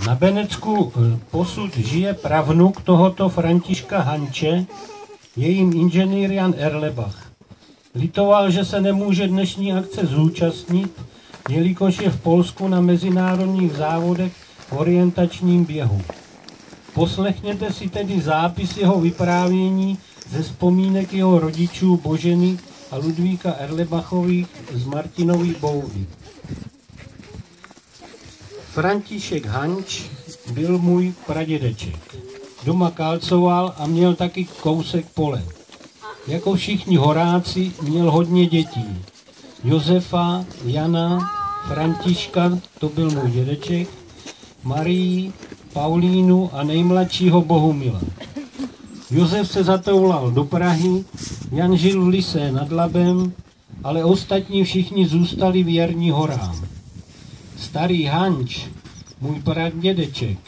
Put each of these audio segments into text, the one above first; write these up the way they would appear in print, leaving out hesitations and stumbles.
Na Benecku posud žije pravnuk tohoto Františka Hanče, je jim inženýr Jan Erlebach. Litoval, že se nemůže dnešní akce zúčastnit, jelikož je v Polsku na mezinárodních závodech v orientačním běhu. Poslechněte si tedy zápis jeho vyprávění ze vzpomínek jeho rodičů Boženy a Ludvíka Erlebachových z Martinovy Boudy. František Hanč byl můj pradědeček. Doma kalcoval a měl taky kousek pole. Jako všichni horáci měl hodně dětí. Josefa, Jana, Františka, to byl můj dědeček, Marii, Paulínu a nejmladšího Bohumila. Josef se zatoulal do Prahy, Jan žil v Lysé nad Labem, ale ostatní všichni zůstali věrní horám. Starý Hanč, můj pradědeček,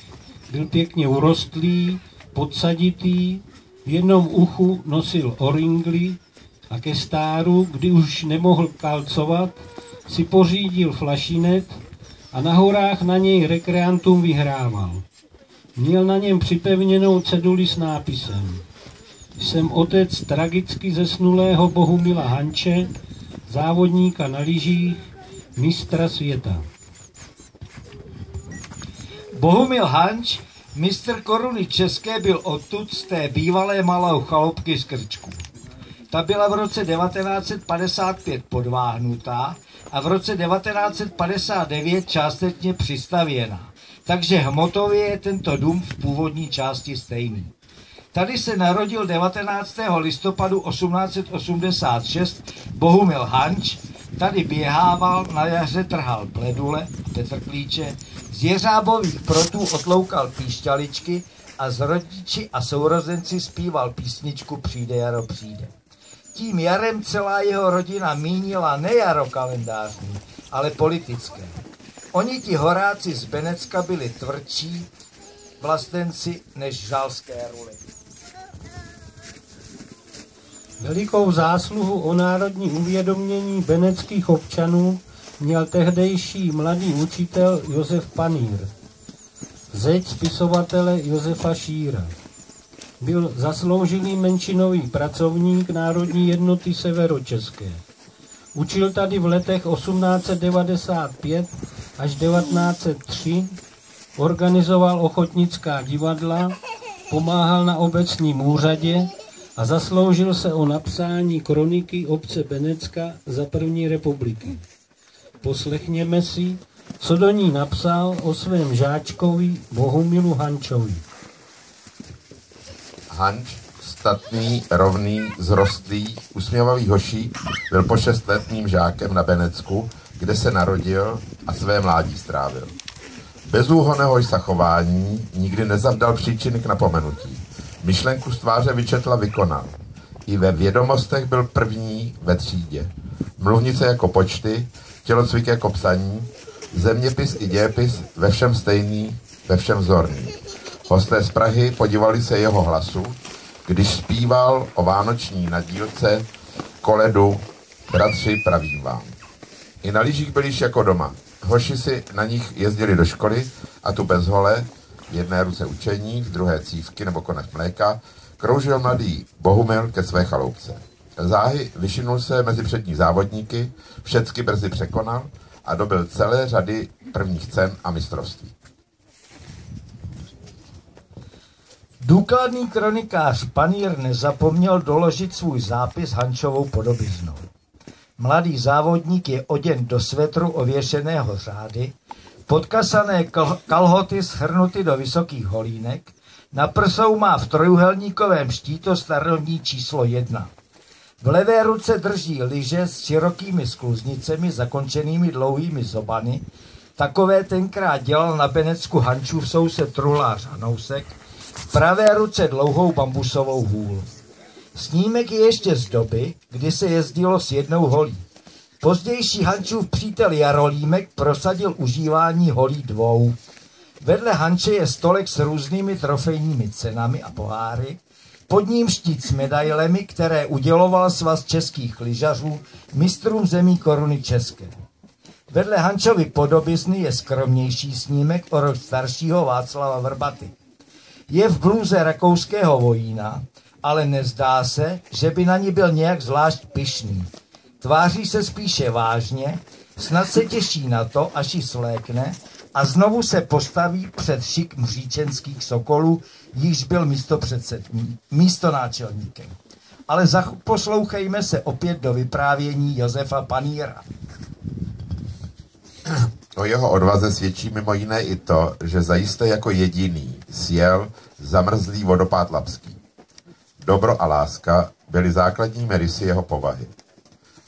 byl pěkně urostlý, podsaditý, v jednom uchu nosil oringly a ke stáru, kdy už nemohl kalcovat, si pořídil flašinet a na horách na něj rekreantům vyhrával. Měl na něm připevněnou ceduli s nápisem: Jsem otec tragicky zesnulého Bohumila Hanče, závodníka na lyžích, mistra světa. Bohumil Hanč, mistr koruny české, byl odtud z té bývalé malé chaloupky z Krčku. Ta byla v roce 1955 podváhnutá a v roce 1959 částečně přistavěna, takže hmotově je tento dům v původní části stejný. Tady se narodil 19. listopadu 1886 Bohumil Hanč, tady běhával, na jaře trhal pledule a petrklíče, z jeřábových protů otloukal píšťaličky a s rodiči a sourozenci zpíval písničku Přijde jaro, přijde. Tím jarem celá jeho rodina mínila ne jaro kalendářní, ale politické. Oni ti horáci z Benecka byli tvrdší vlastenci než žalské ruly. Velikou zásluhu o národní uvědomění beneckých občanů měl tehdejší mladý učitel Josef Panýr, zeť spisovatele Josefa Šíra. Byl zasloužilý menšinový pracovník Národní jednoty severočeské. Učil tady v letech 1895 až 1903, organizoval ochotnická divadla, pomáhal na obecním úřadě a zasloužil se o napsání kroniky obce Benecka za první republiky. Poslechněme si, co do ní napsal o svém žáčkovi Bohumilu Hančovi. Hanč, statný, rovný, zrostlý, usměvavý hošík, byl po 6 let mým žákem na Benecku, kde se narodil a své mládí strávil. Bezúhonného chování nikdy nezavdal příčiny k napomenutí. Myšlenku z tváře vyčetla vykonal. I ve vědomostech byl první ve třídě. Mluvnice jako počty, tělocvik jako psaní, zeměpis i dějepis ve všem stejný, ve všem vzorný. Hosté z Prahy podívali se jeho hlasu, když zpíval o vánoční nadílce koledu Bratři pravím vám. I na lyžích byl již jako doma. Hoši si na nich jezdili do školy a tu bez hole, v jedné ruce učení, v druhé cívky nebo konec mléka, kroužil mladý Bohumil ke své chaloupce. Záhy vyšinul se mezi přední závodníky, všecky brzy překonal a dobyl celé řady prvních cen a mistrovství. Důkladný kronikář Panýr nezapomněl doložit svůj zápis Hančovou podobiznou. Mladý závodník je oděn do svetru ověšeného řády, podkasané kalhoty shrnuty do vysokých holínek, na prsou má v trojúhelníkovém štítu starodní číslo 1. V levé ruce drží lyže s širokými skluznicemi zakončenými dlouhými zobany, takové tenkrát dělal na Benecku Hančův soused truhlář Hanousek, v pravé ruce dlouhou bambusovou hůl. Snímek je ještě z doby, kdy se jezdilo s jednou holí. Pozdější Hančův přítel Jarolímek prosadil užívání holí 2. Vedle Hanče je stolek s různými trofejními cenami a poháry, pod ním štít s medailemi, které uděloval Svaz českých lyžařů mistrům zemí koruny české. Vedle Hančovy podobizny je skromnější snímek o rok staršího Václava Vrbaty. Je v blůze rakouského vojína, ale nezdá se, že by na ní byl nějak zvlášť pyšný. Tváří se spíše vážně, snad se těší na to, až ji svlékne a znovu se postaví před šik mříčenských sokolů, již byl místonáčelníkem. Ale poslouchejme se opět do vyprávění Josefa Paníra. O jeho odvaze svědčí mimo jiné i to, že zajisté jako jediný sjel zamrzlý vodopád Lapský. Dobro a láska byly základními rysy jeho povahy.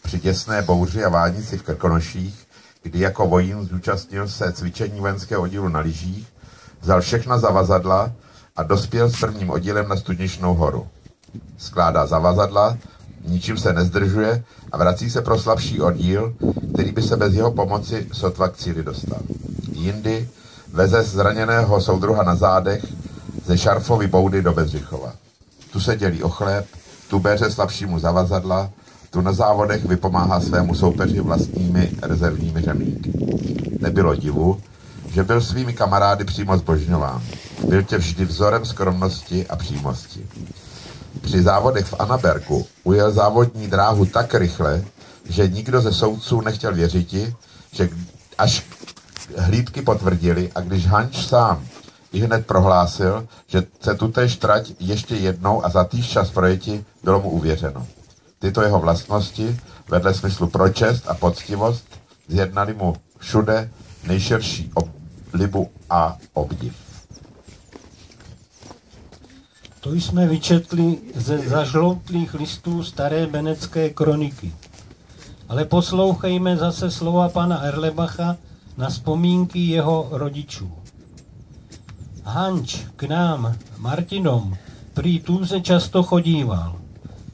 Při děsné bouři a vánici v Krkonoších, kdy jako vojín zúčastnil se cvičení vojenského oddílu na lyžích, vzal všechna zavazadla a dospěl s prvním oddílem na Studničnou horu. Skládá zavazadla, ničím se nezdržuje a vrací se pro slabší oddíl, který by se bez jeho pomoci sotva k cíli dostal. Jindy veze zraněného soudruha na zádech ze Šarfovy boudy do Bedřichova. Tu se dělí o chléb, tu bere slabšímu zavazadla, tu na závodech vypomáhá svému soupeři vlastními rezervními řemíky. Nebylo divu, že byl svými kamarády přímo zbožňován. Byl tě vždy vzorem skromnosti a přímosti. Při závodech v Annabergu ujel závodní dráhu tak rychle, že nikdo ze soudců nechtěl věřiti, že až hlídky potvrdili a když Hanč sám i hned prohlásil, že se tutéž trať ještě jednou a za týž čas projeti, bylo mu uvěřeno. Tyto jeho vlastnosti, vedle smyslu pro čest a poctivost, zjednali mu všude nejširší oblibu a obdiv. To jsme vyčetli ze zažloutlých listů staré benecké kroniky. Ale poslouchejme zase slova pana Erlebacha na vzpomínky jeho rodičů. Hanč k nám, Martinom, prý tu se často chodíval.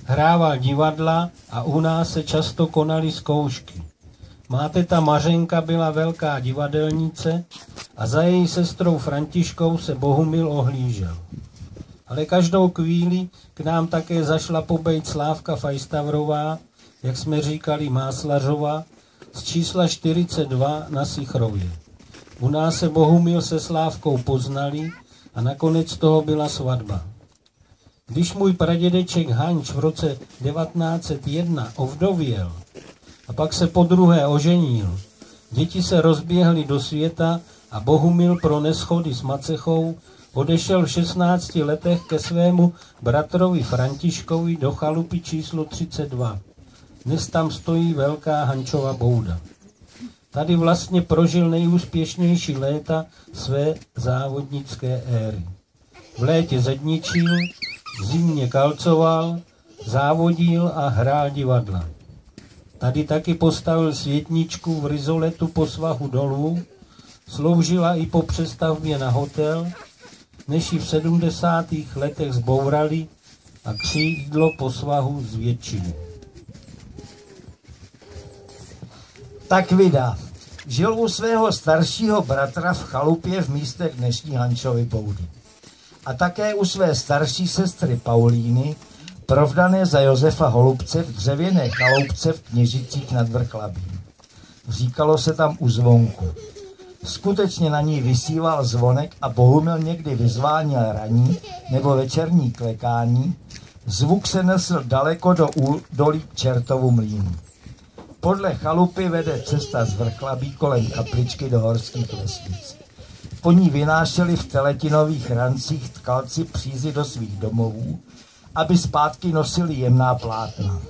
Hrával divadla a u nás se často konaly zkoušky. Máte ta Mařenka byla velká divadelnice a za její sestrou Františkou se Bohumil ohlížel. Ale každou chvíli k nám také zašla pobejt Slávka Fajstavrová, jak jsme říkali Máslařova, z čísla 42 na Sichrově. U nás se Bohumil se Slávkou poznali a nakonec toho byla svatba. Když můj pradědeček Hanč v roce 1901 ovdověl a pak se podruhé oženil, děti se rozběhly do světa a Bohumil pro neschody s macechou odešel v 16 letech ke svému bratrovi Františkovi do chalupy číslo 32. Dnes tam stojí velká Hančova bouda. Tady vlastně prožil nejúspěšnější léta své závodnické éry. V létě zedničil, v zimě kalcoval, závodil a hrál divadla. Tady taky postavil světničku v rizoletu po svahu dolů, sloužila i po přestavbě na hotel, než ji v 70. letech zbourali a křídlo po svahu zvětšili. Tak vydá. Žil u svého staršího bratra v chalupě v místech dnešní Hančovy boudy. A také u své starší sestry Paulíny, provdané za Josefa Holubce v dřevěné chaloupce v Kněžicích nad Vrchlabím. Říkalo se tam u zvonku. Skutečně na ní vysíval zvonek a Bohumil někdy vyzváněl ranní nebo večerní klekání. Zvuk se nesl daleko do údolí k Čertovu mlýnu. Podle chalupy vede cesta z Vrchlabí kolem kapličky do horských vesnic. Po ní vynášeli v teletinových rancích tkalci přízy do svých domovů, aby zpátky nosili jemná plátna.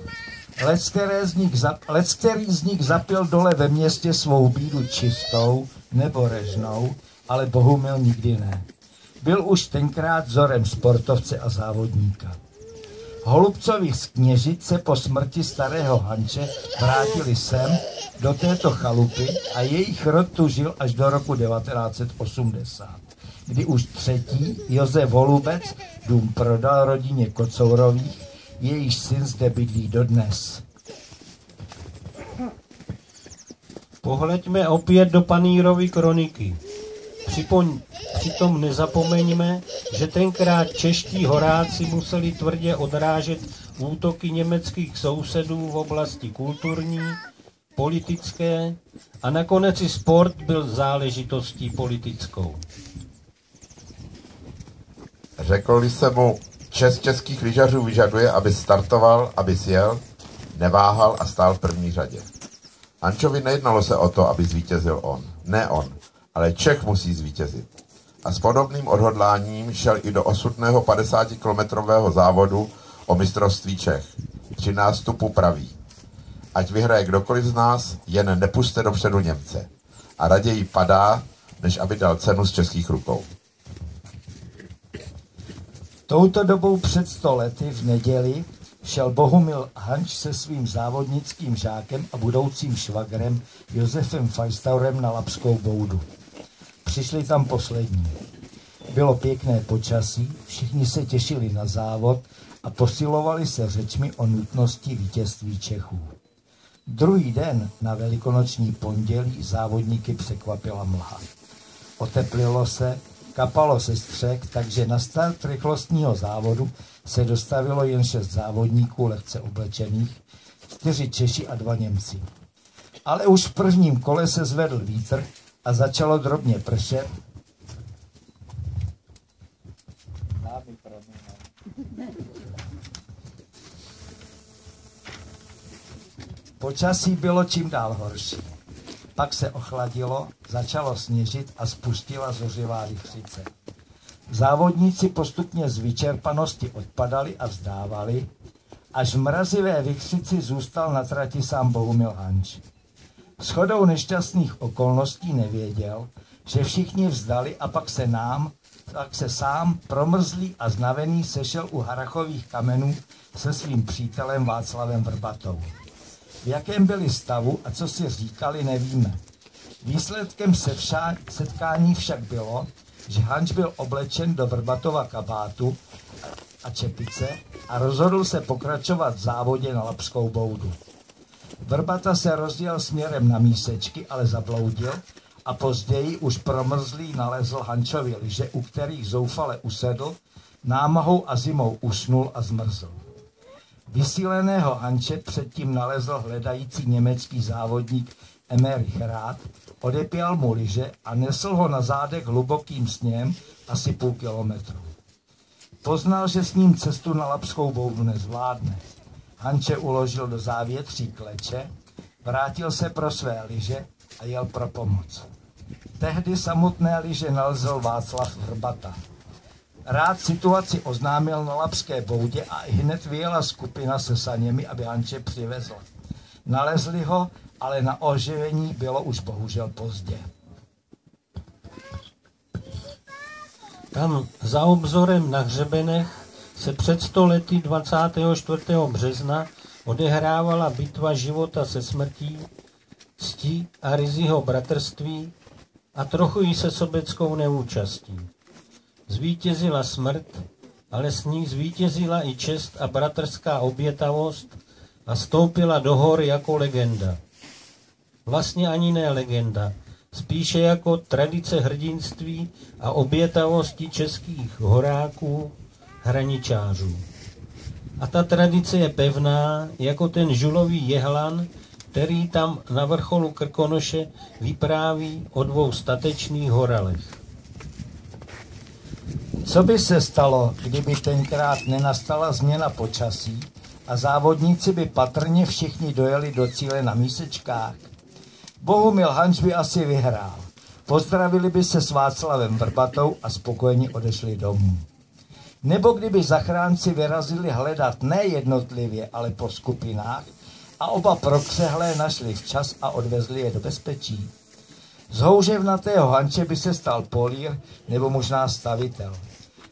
Leckterý z nich zapil dole ve městě svou bídu čistou nebo režnou, ale Bohumil nikdy ne. Byl už tenkrát vzorem sportovce a závodníka. Holubcovi z Kněžic se po smrti starého Hanče vrátili sem do této chalupy a jejich rod tu žil až do roku 1980, kdy už třetí Josef Holubec dům prodal rodině Kocourových, jejíž syn zde bydlí dodnes. Pohleďme opět do Panírovy kroniky. Přitom nezapomeňme, že tenkrát čeští horáci museli tvrdě odrážet útoky německých sousedů v oblasti kulturní, politické a nakonec i sport byl záležitostí politickou. Řekl se mu, čest českých lyžařů vyžaduje, aby startoval, aby sjel, neváhal a stál v první řadě. Hančovi nejednalo se o to, aby zvítězil on. Ne on, ale Čech musí zvítězit. A s podobným odhodláním šel i do osudného 50-kilometrového závodu o mistrovství Čech. 3 nástupu praví. Ať vyhraje kdokoliv z nás, jen nepuste dopředu Němce. A raději padá, než aby dal cenu z českých rukou. Touto dobou před 100 lety v neděli šel Bohumil Hanč se svým závodnickým žákem a budoucím švagrem Josefem Fajstaurem na Lapskou boudu. Přišli tam poslední. Bylo pěkné počasí, všichni se těšili na závod a posilovali se řečmi o nutnosti vítězství Čechů. Druhý den na velikonoční pondělí závodníky překvapila mlha. Oteplilo se, kapalo se střech, takže na start rychlostního závodu se dostavilo jen 6 závodníků lehce oblečených, 4 Češi a 2 Němci. Ale už v prvním kole se zvedl vítr a začalo drobně pršet. Počasí bylo čím dál horší. Pak se ochladilo, začalo sněžit a spustila zořivá vichřice. Závodníci postupně z vyčerpanosti odpadali a vzdávali, až v mrazivé vichřici zůstal na trati sám Bohumil Hanč. Shodou nešťastných okolností nevěděl, že všichni vzdali a pak se sám promrzlý a znavený sešel u Harrachových kamenů se svým přítelem Václavem Vrbatou. V jakém byli stavu a co si říkali, nevíme. Výsledkem setkání však bylo, že Hanč byl oblečen do Vrbatova kabátu a čepice a rozhodl se pokračovat v závodě na Lapskou boudu. Vrbata se rozjel směrem na Mísečky, ale zabloudil a později už promrzlý nalezl Hančovi lyže, u kterých zoufale usedl, námahou a zimou usnul a zmrzl. Vysíleného Hanče předtím nalezl hledající německý závodník Emmerich Rath, odepěl mu lyže a nesl ho na zádech hlubokým sněhem asi půl kilometru. Poznal, že s ním cestu na Lapskou boudu nezvládne. Hanče uložil do závětří kleče, vrátil se pro své lyže a jel pro pomoc. Tehdy samotné lyže nalezl Václav Vrbata. Rád situaci oznámil na Lapské boudě a hned vyjela skupina se saněmi, aby Hanče přivezla. Nalezli ho, ale na oživení bylo už bohužel pozdě. Tam za obzorem na hřebenech se před 100 lety 24. března odehrávala bitva života se smrtí, cti a Ryziho bratrství a trochu i se sobeckou neúčastí. Zvítězila smrt, ale s ní zvítězila i čest a bratrská obětavost a stoupila do hor jako legenda. Vlastně ani ne legenda, spíše jako tradice hrdinství a obětavosti českých horáků, hraničářů. A ta tradice je pevná, jako ten žulový jehlan, který tam na vrcholu Krkonoše vypráví o 2 statečných horalech. Co by se stalo, kdyby tenkrát nenastala změna počasí a závodníci by patrně všichni dojeli do cíle na Mísečkách? Bohumil Hanč by asi vyhrál. Pozdravili by se s Václavem Vrbatou a spokojeně odešli domů. Nebo kdyby zachránci vyrazili hledat ne jednotlivě, ale po skupinách a oba prokřehlé našli včas a odvezli je do bezpečí. Z houževnatého Hanče by se stal polír nebo možná stavitel.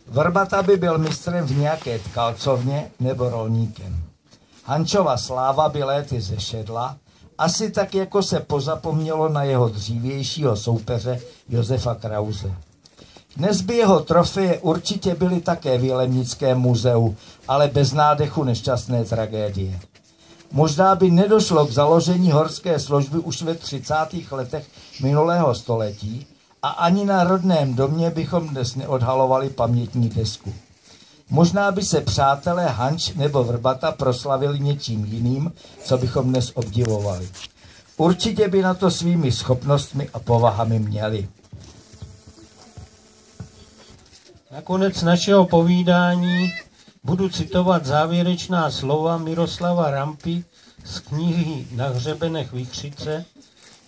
Vrbata by byl mistrem v nějaké tkalcovně nebo rolníkem. Hančova sláva by léty zešedla, asi tak, jako se pozapomnělo na jeho dřívějšího soupeře Josefa Krause. Dnes by jeho trofeje určitě byly také v Jilemnickém muzeu, ale bez nádechu nešťastné tragédie. Možná by nedošlo k založení horské služby už ve 30. letech minulého století a ani na rodném domě bychom dnes neodhalovali pamětní desku. Možná by se přátelé Hanč nebo Vrbata proslavili něčím jiným, co bychom dnes obdivovali. Určitě by na to svými schopnostmi a povahami měli. Nakonec našeho povídání budu citovat závěrečná slova Miroslava Rampy z knihy Na hřebenech Vichřice,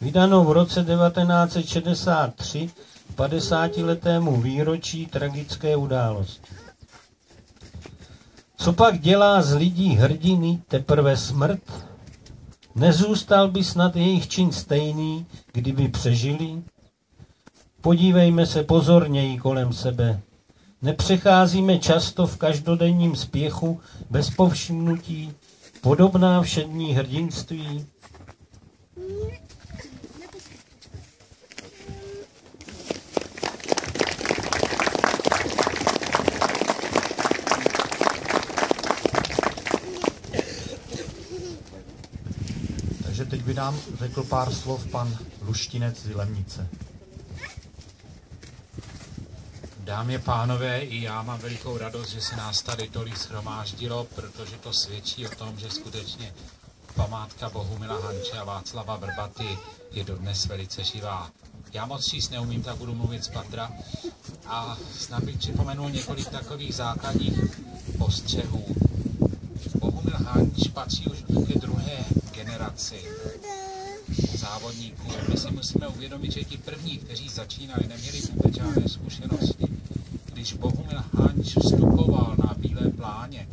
vydanou v roce 1963 k 50letému výročí tragické události. Co pak dělá z lidí hrdiny teprve smrt? Nezůstal by snad jejich čin stejný, kdyby přežili? Podívejme se pozorněji kolem sebe. Nepřecházíme často v každodenním spěchu bez povšimnutí podobná všední hrdinství? Takže teď by nám řekl pár slov pan Luštinec z Jilemnice. Dámy a pánové, i já mám velikou radost, že se nás tady tolik shromáždilo, protože to svědčí o tom, že skutečně památka Bohumila Hanče a Václava Vrbaty je dodnes velice živá. Já moc číst neumím, tak budu mluvit z patra a snad bych připomenul několik takových základních postřehů. Bohumil Hanč patří už ke druhé generaci závodníků. My si musíme uvědomit, že ti první, kteří začínali, neměli vůbec žádné zkušenosti. Když Bohumil Hanč vstupoval na Bílé pláně,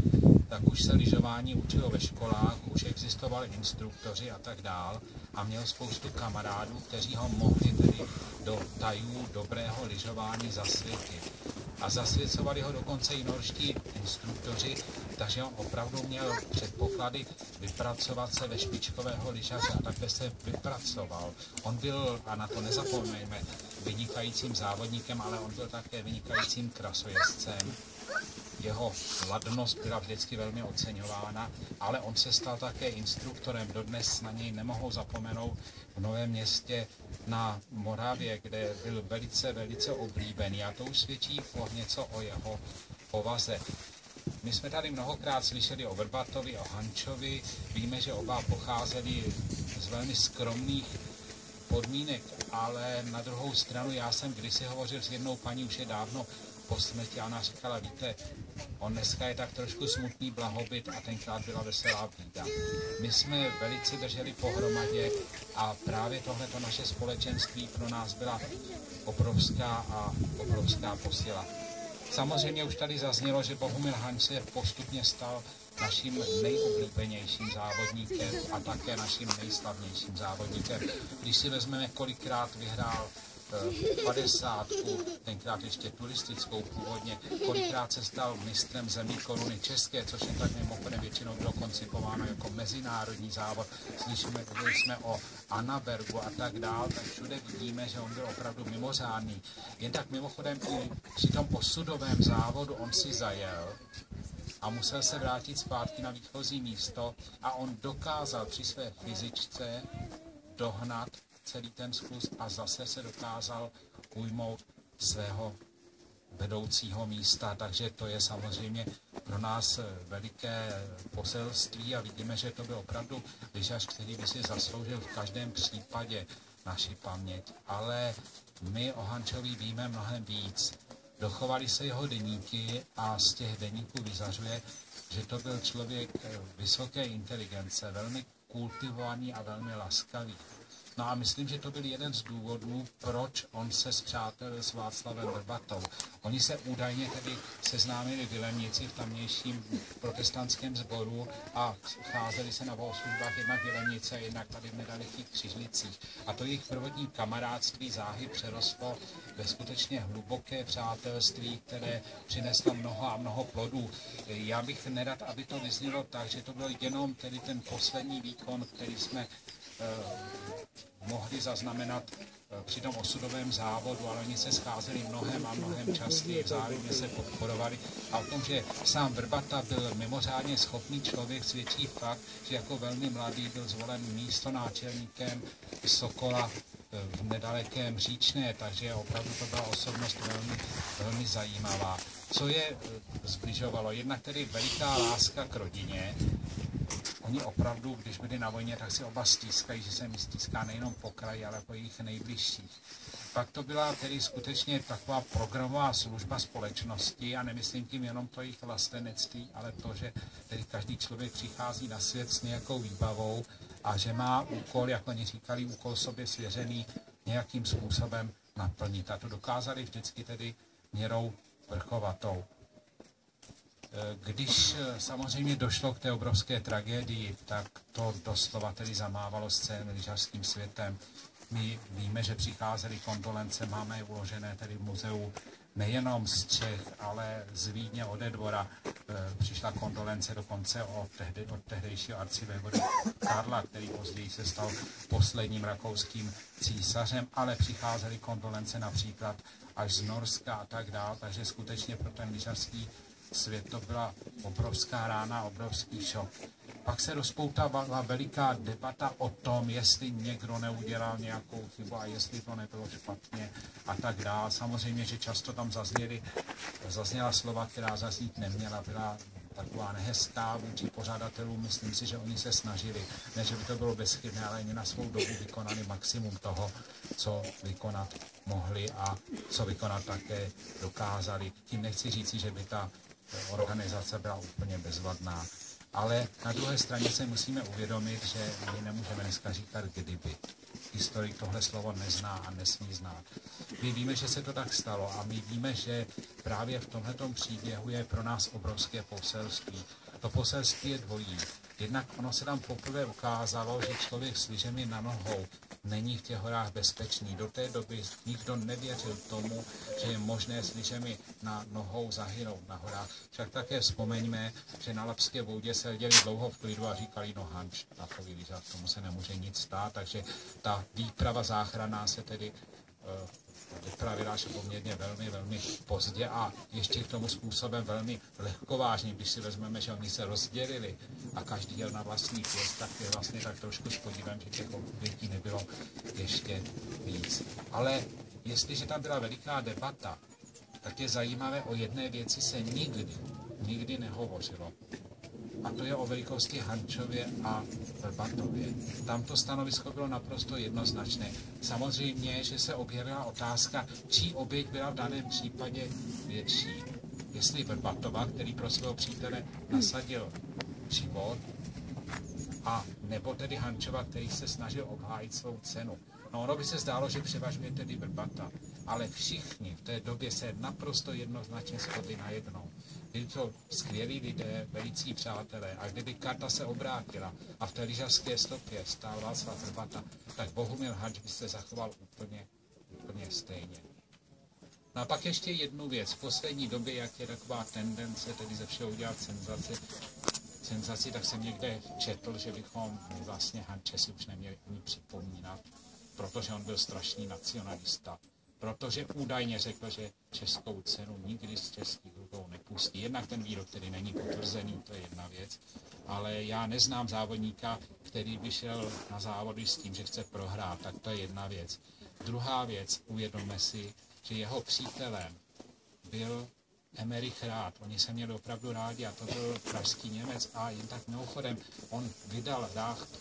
tak už se lyžování učilo ve školách, už existovali instruktoři a tak dál a měl spoustu kamarádů, kteří ho mohli tedy do tajů dobrého lyžování zasvětit. A zasvěcovali ho dokonce i norští instruktoři, takže on opravdu měl předpoklady vypracovat se ve špičkového lyžaře a takhle se vypracoval. On byl, a na to nezapomeňme, vynikajícím závodníkem, ale on byl také vynikajícím krasojezdcem. Jeho ladnost byla vždycky velmi oceňována, ale on se stal také instruktorem. Dodnes na něj nemohou zapomenout v Novém Městě na Moravě, kde byl velice, velice oblíbený. A to už svědčí něco o jeho povaze. My jsme tady mnohokrát slyšeli o Vrbatovi, o Hančovi. Víme, že oba pocházeli z velmi skromných podmínek, ale na druhou stranu já jsem kdysi hovořil s jednou paní, už je dávno po smrti, a ona říkala, víte, on dneska je tak trošku smutný blahobyt a tenkrát byla veselá bída. My jsme velice drželi pohromadě a právě tohleto naše společenství pro nás byla obrovská posila. Samozřejmě už tady zaznělo, že Bohumil Hanč se postupně stal naším nejoblíbenějším závodníkem a také naším nejslavnějším závodníkem. Když si vezmeme, kolikrát vyhrál 50, tenkrát ještě turistickou původně, kolikrát se stal mistrem zemí Koruny České, což je tak mimochodem většinou bylo koncipováno jako mezinárodní závod. Slyšíme jsme o Annabergu a tak dál, tak všude vidíme, že on byl opravdu mimořádný. Jen tak mimochodem i při tom osudovém závodu on si zajel a musel se vrátit zpátky na výchozí místo a on dokázal při své fyzičce dohnat celý ten skluz a zase se dokázal ujmout svého vedoucího místa, takže to je samozřejmě pro nás veliké poselství a vidíme, že to byl opravdu lyžař, který by si zasloužil v každém případě naši paměť. Ale my o Hančovi víme mnohem víc. Dochovaly se jeho deníky a z těch deníků vyzařuje, že to byl člověk vysoké inteligence, velmi kultivovaný a velmi laskavý. No a myslím, že to byl jeden z důvodů, proč on se spřátelil s Václavem Vrbatou. Oni se údajně tedy seznámili v Jilemnici v tamnějším protestantském sboru a cházeli se na bohoslužbách jednak v Jilemnici a jednak tady v nedalekých Křižlicích. A to jejich prvotní kamarádství záhy přerostlo ve skutečně hluboké přátelství, které přineslo mnoho a mnoho plodů. Já bych nerad, aby to vyznělo tak, že to byl jenom tedy ten poslední výkon, který jsme mohli zaznamenat při tom osudovém závodu, ale oni se scházeli mnohem a mnohem častěji, vzájemně se podporovali. A o tom, že sám Vrbata byl mimořádně schopný člověk, svědčí fakt, že jako velmi mladý byl zvolen místonáčelníkem Sokola v nedalekém Říčné, takže opravdu to byla osobnost velmi, velmi zajímavá. Co je zbližovalo? Jednak tedy veliká láska k rodině, oni opravdu, když byli na vojně, tak si oba stýskají, že se mi stýská nejenom po kraji, ale po jejich nejbližších. Pak to byla tedy skutečně taková programová služba společnosti a nemyslím tím jenom to jejich vlastenectví, ale to, že tedy každý člověk přichází na svět s nějakou výbavou a že má úkol, jak oni říkali, úkol sobě svěřený nějakým způsobem naplnit. A to dokázali vždycky tedy měrou vrchovatou. Když samozřejmě došlo k té obrovské tragédii, tak to doslova tedy zamávalo s celým lyžařským světem. My víme, že přicházely kondolence, máme je uložené tedy v muzeu nejenom z Čech, ale z Vídně ode dvora. Přišla kondolence dokonce od tehdejšího arcivévody Karla, který později se stal posledním rakouským císařem, ale přicházely kondolence například až z Norska a tak dále, takže skutečně pro ten lyžařský svět to byla obrovská rána, obrovský šok. Pak se rozpoutala veliká debata o tom, jestli někdo neudělal nějakou chybu a jestli to nebylo špatně a tak dále. Samozřejmě, že často tam zazněla slova, která zaznít neměla, byla taková nehezká vůči pořadatelům. Myslím si, že oni se snažili, ne, že by to bylo bezchybné, ale oni na svou dobu vykonali maximum toho, co vykonat mohli a co vykonat také dokázali. Tím nechci říci, že by ta organizace byla úplně bezvadná. Ale na druhé straně se musíme uvědomit, že my nemůžeme dneska říkat kdyby. Historik tohle slovo nezná a nesmí znát. My víme, že se to tak stalo a my víme, že právě v tomhletom příběhu je pro nás obrovské poselství. To poselství je dvojí. Jednak ono se tam poprvé ukázalo, že člověk s lyžemi na nohou není v těch horách bezpečný. Do té doby nikdo nevěřil tomu, že je možné s lyžemi na nohou zahynout na horách. Však také vzpomeňme, že na Lapské Boudě se děli dlouho v klidu a říkali, no hanč, takový lyžař, tomu se nemůže nic stát, takže ta výprava záchranná se tedy vypravila až poměrně velmi pozdě a ještě k tomu způsobem velmi lehkovážně, když si vezmeme, že oni se rozdělili a každý jel na vlastní pěst, tak je vlastně tak trošku s podívem, že těch obětí nebylo ještě víc. Ale jestliže tam byla veliká debata, tak je zajímavé, o jedné věci se nikdy nehovořilo. A to je o velikosti Hančově a Vrbatově. Tam to stanovisko bylo naprosto jednoznačné. Samozřejmě, že se objevila otázka, čí oběť byla v daném případě větší. Jestli Vrbatova, který pro svého přítele nasadil život, a nebo tedy Hančova, který se snažil obhájit svou cenu. No ono by se zdálo, že převažuje tedy Vrbata, ale všichni v té době se naprosto jednoznačně shodli na jednom. Byli to skvělí lidé, velicí přátelé a kdyby karta se obrátila a v té lyžařské stopě stál Václav Vrbata, tak Bohumil Hanč by se zachoval úplně stejně. No a pak ještě jednu věc. V poslední době, jak je taková tendence tedy ze všeho udělat senzaci, tak jsem někde četl, že bychom vlastně Hanče si už neměli ani připomínat, protože on byl strašný nacionalista. Protože údajně řekl, že českou cenu nikdy z českých rukou nepustí. Jednak ten výrok, který není potvrzený, to je jedna věc, ale já neznám závodníka, který by šel na závody s tím, že chce prohrát, tak to je jedna věc. Druhá věc, uvědomme si, že jeho přítelem byl Emerich Rád. Oni se měli opravdu rádi a to byl pražský Němec a jen tak mimochodem on vydal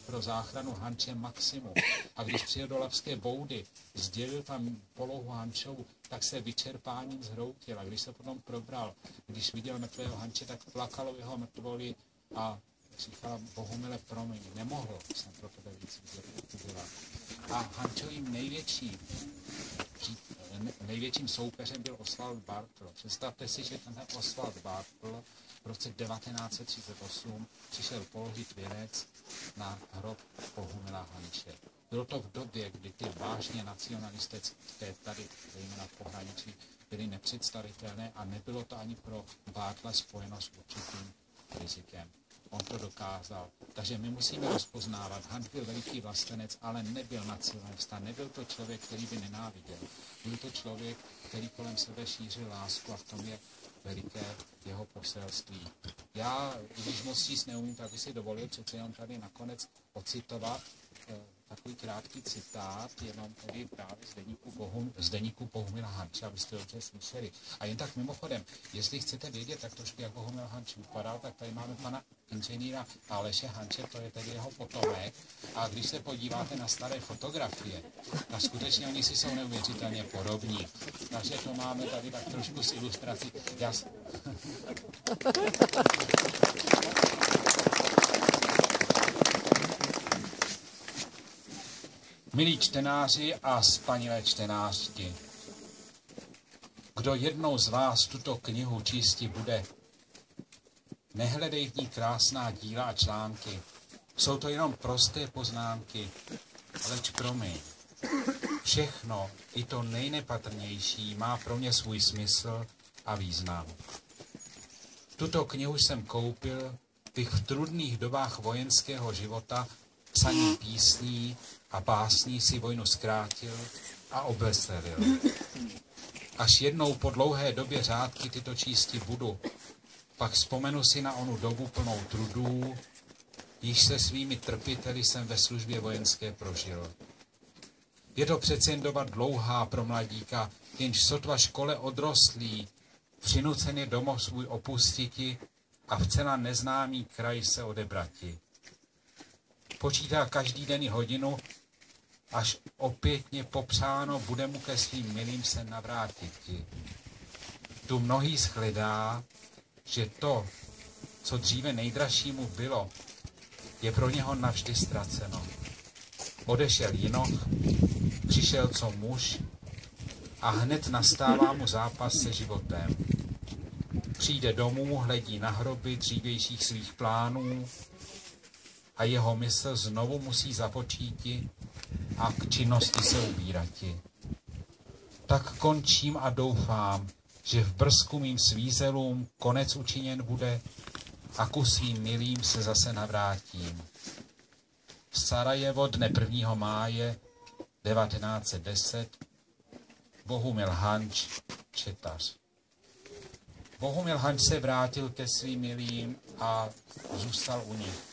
pro záchranu Hanče maximum. A když přijel do Lapské Boudy, sdělil tam polohu Hančovu, tak se vyčerpáním zhroutil. A když se potom probral, když viděl mrtvého Hanče, tak plakalo jeho mrtvoli a říkal, Bohumile, promiň, nemohl jsem pro tebe víc udělat. A Hančovým největším soupeřem byl Oswald Bartl. Představte si, že tenhle Oswald Bartl v roce 1938 přišel položit věnec na hrob Bohumila Hanče. Bylo to v době, kdy ty vážně nacionalistické tady, zejména v pohraničí, byly nepředstavitelné a nebylo to ani pro Bartla spojeno s určitým rizikem. On to dokázal. Takže my musíme rozpoznávat. Hanč byl veliký vlastenec, ale nebyl nacionalista. Nebyl to člověk, který by nenáviděl. Byl to člověk, který kolem sebe šířil lásku a v tom je veliké jeho poselství. Já, když moc číst neumím, tak bych si dovolil přece jenom tady nakonec ocitovat takový krátký citát, jenom tedy právě z deníku Bohumila Hanče, abyste dobře slyšeli. A jen tak mimochodem, jestli chcete vědět, tak trošku jak Bohumil Hanč vypadal, tak tady máme pana inženýra Aleše Hanče, to je tedy jeho potomek. A když se podíváte na staré fotografie, tak skutečně oni si jsou neuvěřitelně podobní. Takže to máme tady tak trošku s ilustrací. Milí čtenáři a spanilé čtenářky, kdo jednou z vás tuto knihu čísti bude, nehledej v ní krásná díla a články. Jsou to jenom prosté poznámky, aleč promiň. Všechno, i to nejnepatrnější, má pro mě svůj smysl a význam. Tuto knihu jsem koupil, bych v trudných dobách vojenského života psaní písní a básní si vojnu zkrátil a obveselil. Až jednou po dlouhé době řádky tyto čísti budu, pak vzpomenu si na onu dobu plnou trudů, již se svými trpiteli jsem ve službě vojenské prožil. Je to přece jen doba dlouhá pro mladíka, jenž sotva škole odrostlý, přinucen je domov svůj opustiti a v celá neznámý kraj se odebrati. Počítá každý den i hodinu, až opětně popřáno bude mu ke svým milým se navrátiti. Tu mnohý shledá, že to, co dříve nejdražšímu bylo, je pro něho navždy ztraceno. Odešel jinoch, přišel co muž a hned nastává mu zápas se životem. Přijde domů, hledí na hroby dřívějších svých plánů a jeho mysl znovu musí započíti a k činnosti se ubírati. Tak končím a doufám, že v brzku mým svízelům konec učiněn bude a ku svým milým se zase navrátím. V Sarajevo dne 1. máje 1910 Bohumil Hanč, četař. Bohumil Hanč se vrátil ke svým milým a zůstal u nich.